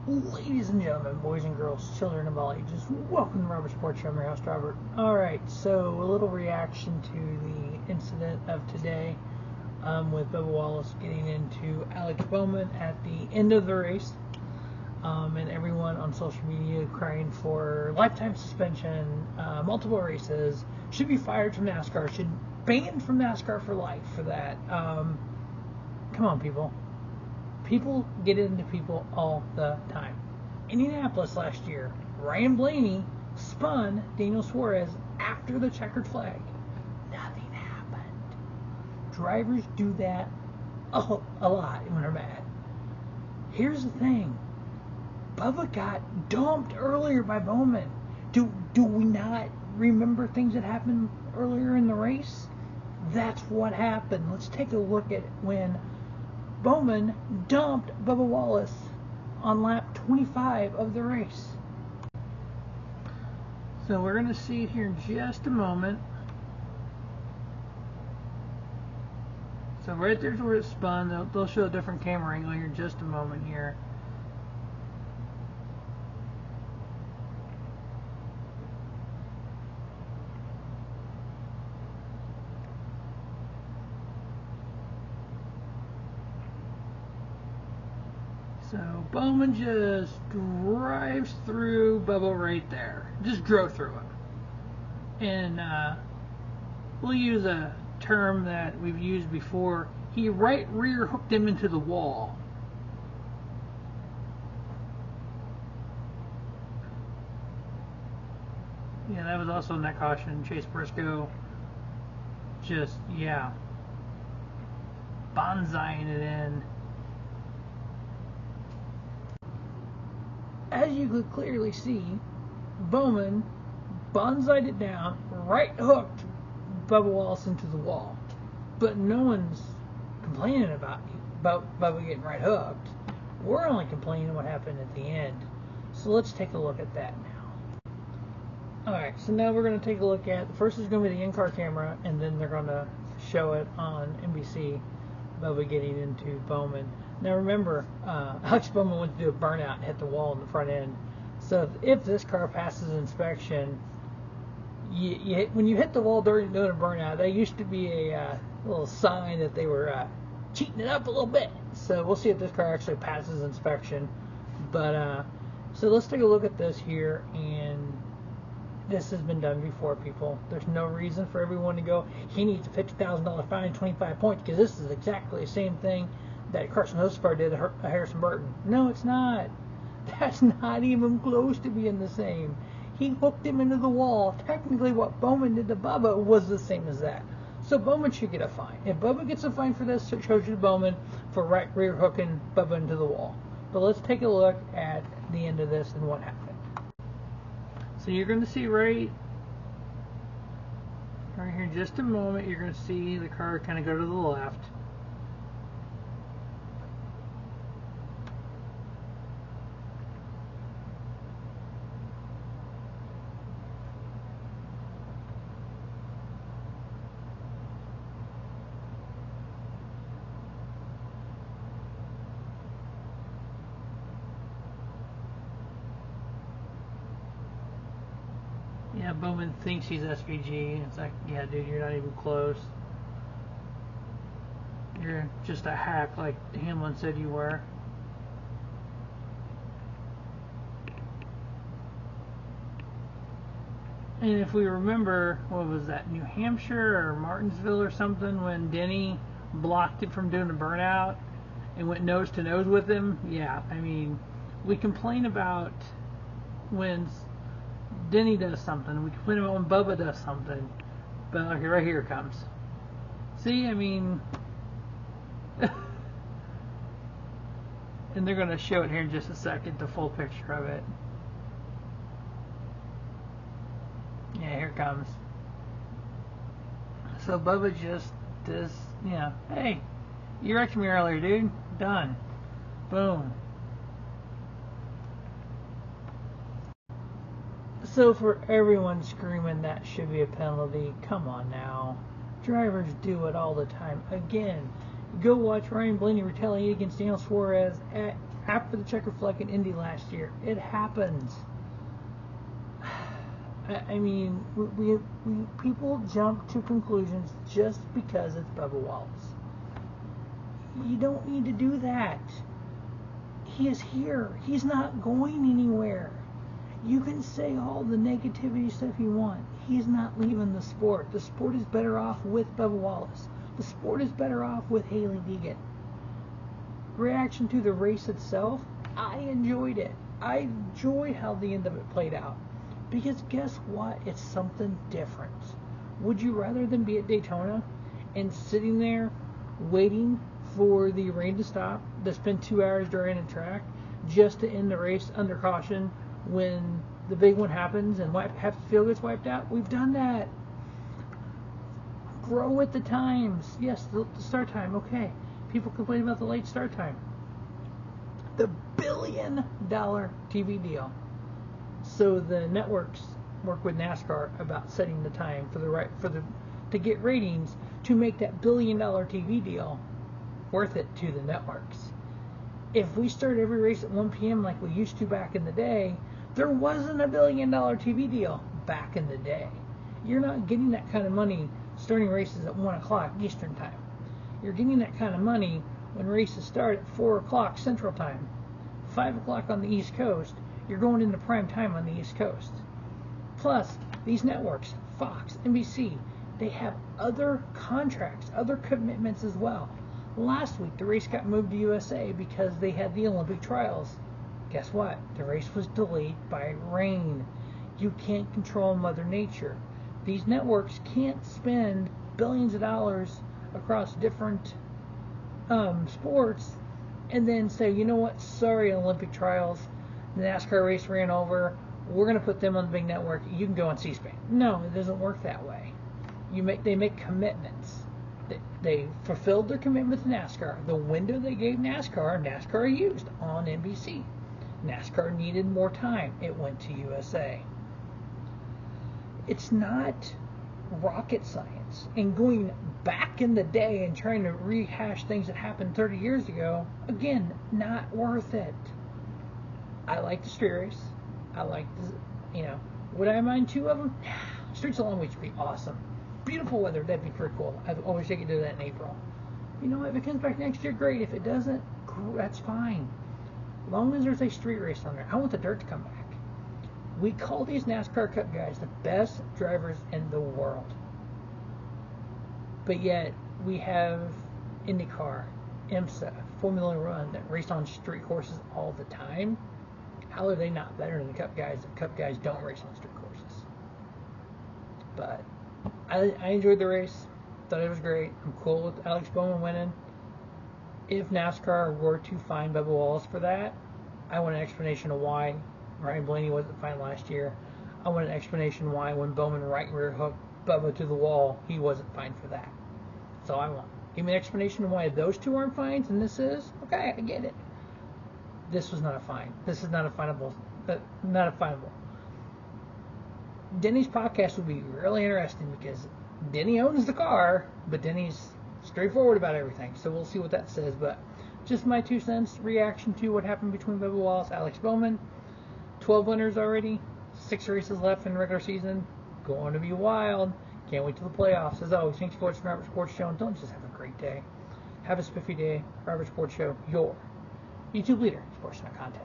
Ladies and gentlemen, boys and girls, children of all ages, welcome to Robert Sports Show. I'm your host, Robert. Alright, so a little reaction to the incident of today with Bubba Wallace getting into Alex Bowman at the end of the race, and everyone on social media crying for lifetime suspension, multiple races, should be fired from NASCAR, should ban from NASCAR for life for that. Come on, people. People get into people all the time. Indianapolis last year, Ryan Blaney spun Daniel Suarez after the checkered flag. Nothing happened. Drivers do that a lot when they're mad. Here's the thing. Bubba got dumped earlier by Bowman. Do we not remember things that happened earlier in the race? That's what happened. Let's take a look at when Bowman dumped Bubba Wallace on lap 25 of the race. So we're going to see it here in just a moment. So right there's where it spun. They'll show a different camera angle here in just a moment here. So Bowman just drives through Bubba right there. Just drove through him. And we'll use a term that we've used before. He right rear hooked him into the wall. Yeah, that was also net caution. Chase Briscoe just, yeah, bonsaiing it in. As you could clearly see, Bowman bonsaied it down, right hooked Bubba Wallace into the wall. But no one's complaining about Bubba getting right hooked. We're only complaining what happened at the end. So let's take a look at that now. Alright, so now we're going to take a look at, first is going to be the in-car camera, and then they're going to show it on NBC, Bubba getting into Bowman. Now remember, Alex Bowman went to do a burnout and hit the wall in the front end. So if this car passes inspection, when you hit the wall during doing a burnout, there used to be a little sign that they were cheating it up a little bit. So we'll see if this car actually passes inspection. But so let's take a look at this here, and this has been done before, people. There's no reason for everyone to go, he needs a $50,000 fine and 25 points, because this is exactly the same thing that Carson Hocevar did to Harrison Burton. No, it's not. That's not even close to being the same. He hooked him into the wall. Technically, what Bowman did to Bubba was the same as that. So Bowman should get a fine. If Bubba gets a fine for this, it shows you Bowman for right rear hooking Bubba into the wall. But let's take a look at the end of this and what happened. So you're going to see right here in just a moment, you're going to see the car kind of go to the left. Yeah, Bowman thinks he's SVG. It's like, yeah, dude, you're not even close. You're just a hack like Hamlin said you were. And if we remember, what was that, New Hampshire or Martinsville or something, when Denny blocked him from doing a burnout and went nose to nose with him? Yeah, I mean, we complain about when Denny does something, we complain about when Bubba does something, but okay, right here it comes. See, I mean, and they're going to show it here in just a second, the full picture of it. Yeah, here it comes. So Bubba just does, you know, hey, you wrecked me earlier, dude. Done. Boom. So for everyone screaming that should be a penalty, come on now. Drivers do it all the time. Again, go watch Ryan Blaney retaliate against Daniel Suarez at After the checker flag in Indy last year, it happens. I mean, we people jump to conclusions just because it's Bubba Wallace. You don't need to do that. He is here. He's not going anywhere. You can say all the negativity stuff you want. He's not leaving the sport. The sport is better off with Bubba Wallace. The sport is better off with Hailie Deegan. Reaction to the race itself, I enjoyed it. I enjoyed how the end of it played out. Because guess what? It's something different. Would you rather than be at Daytona and sitting there waiting for the rain to stop, to spend 2 hours during a track, just to end the race under caution when the big one happens and half the field gets wiped out? We've done that. Grow with the times. Yes, the start time, okay. People complain about the late start time. The $1 billion TV deal. So the networks work with NASCAR about setting the time to get ratings to make that $1 billion TV deal worth it to the networks. If we start every race at 1 p.m. like we used to back in the day, there wasn't a $1 billion TV deal back in the day. You're not getting that kind of money starting races at 1 o'clock Eastern time. You're getting that kind of money when races start at 4 o'clock Central time, 5 o'clock on the East Coast. You're going into prime time on the East Coast. Plus, these networks, Fox, NBC, they have other contracts, other commitments as well. Last week, the race got moved to USA because they had the Olympic trials. Guess what? The race was delayed by rain. You can't control Mother Nature. These networks can't spend billions of dollars across different sports and then say, you know what, sorry Olympic trials, the NASCAR race ran over, we're going to put them on the big network, you can go on C-SPAN. No, it doesn't work that way. They make commitments. They fulfilled their commitment to NASCAR. The window they gave NASCAR used on NBC. NASCAR needed more time. It went to USA. It's not rocket science. And going back in the day and trying to rehash things that happened 30 years ago, again, not worth it. I like the street race. I like the, would I mind 2 of them? Streets of Long Beach would be awesome. Beautiful weather, that'd be pretty cool. I wish they could do that in April. You know what, if it comes back next year, great. If it doesn't, that's fine. As long as there's a street race on there. I want the dirt to come back. We call these NASCAR Cup guys the best drivers in the world. But yet, we have IndyCar, IMSA, Formula One that race on street courses all the time. How are they not better than the Cup guys if Cup guys don't race on street courses? But I enjoyed the race. Thought it was great. I'm cool with Alex Bowman winning. If NASCAR were to fine Bubba Wallace for that, I want an explanation of why Ryan Blaney wasn't fined last year. I want an explanation why when Bowman right rear hooked Bubba to the wall, he wasn't fined for that. That's all I want. Give me an explanation of why those 2 aren't fines and this is. Okay, I get it. This was not a fine. This is not a finable. Not a finable. Denny's podcast would be really interesting because Denny owns the car, but Denny's straightforward about everything. So we'll see what that says. But just my 2 cents reaction to what happened between Bubba Wallace and Alex Bowman. 12 winners already. 6 races left in the regular season. Going to be wild. Can't wait till the playoffs. As always, thanks for watching Robert Sports Show. And don't just have a great day. Have a spiffy day. Robert Sports Show, your YouTube leader, sports content.